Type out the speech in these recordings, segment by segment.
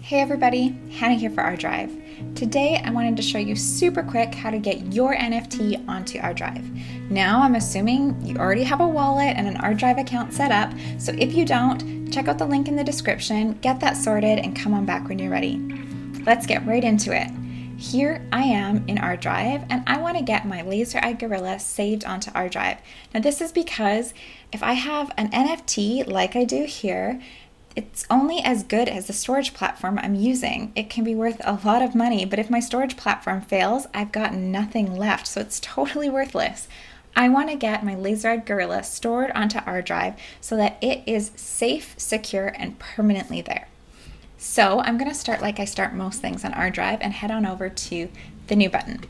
Hey everybody, Hannah here for ArDrive. Today I wanted to show you super quick how to get your NFT onto ArDrive. Now I'm assuming you already have a wallet and an ArDrive account set up, so if you don't, check out the link in the description, get that sorted, and come on back when you're ready. Let's get right into it. Here I am in ArDrive and I want to get my laser-eyed gorilla saved onto ArDrive. Now this is because if I have an NFT like I do here, it's only as good as the storage platform I'm using. It can be worth a lot of money, but if my storage platform fails, I've got nothing left, so it's totally worthless. I want to get my laser-eyed gorilla stored onto ArDrive so that it is safe, secure, and permanently there. So I'm going to start like I start most things on ArDrive and head on over to the New button.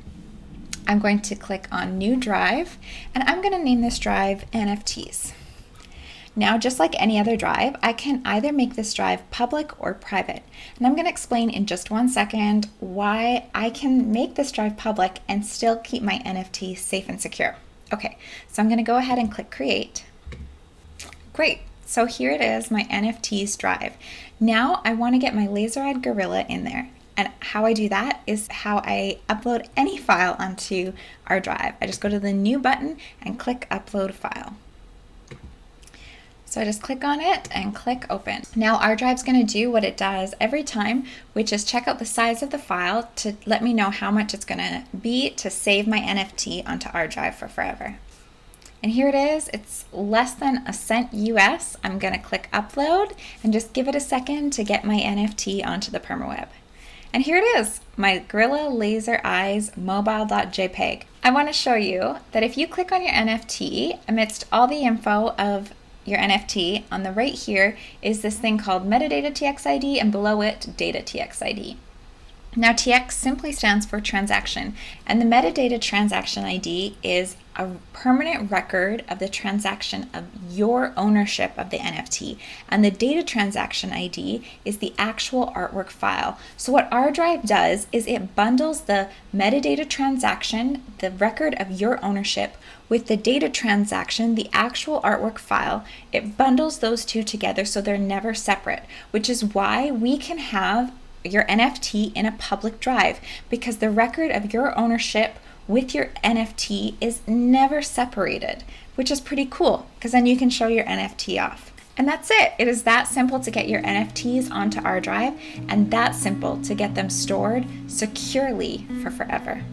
I'm going to click on New Drive, and I'm going to name this drive NFTs. Now, just like any other drive, I can either make this drive public or private. And I'm going to explain in just 1 second why I can make this drive public and still keep my NFT safe and secure. Okay, so I'm going to go ahead and click Create. Great, so here it is, my NFTs drive. Now I want to get my laser-eyed gorilla in there. And how I do that is how I upload any file onto ArDrive. I just go to the New button and click Upload File. So I just click on it and click Open. Now ArDrive's going to do what it does every time, which is check out the size of the file to let me know how much it's going to be to save my NFT onto ArDrive for forever. And here it is. It's less than a cent US. I'm going to click Upload and just give it a second to get my NFT onto the permaweb. And here it is, my Gorilla Laser Eyes mobile.jpg. I want to show you that if you click on your NFT, amidst all the info of your NFT, on the right here is this thing called metadata TXID, and below it data TXID. Now TX simply stands for transaction, and the metadata transaction ID is a permanent record of the transaction of your ownership of the NFT, and the data transaction ID is the actual artwork file. So what ArDrive does is it bundles the metadata transaction, the record of your ownership, with the data transaction, the actual artwork file. It bundles those two together so they're never separate, which is why we can have your NFT in a public drive, because the record of your ownership with your NFT is never separated, which is pretty cool because then you can show your NFT off. And that's it. It is that simple to get your NFTs onto ArDrive, and that simple to get them stored securely for forever.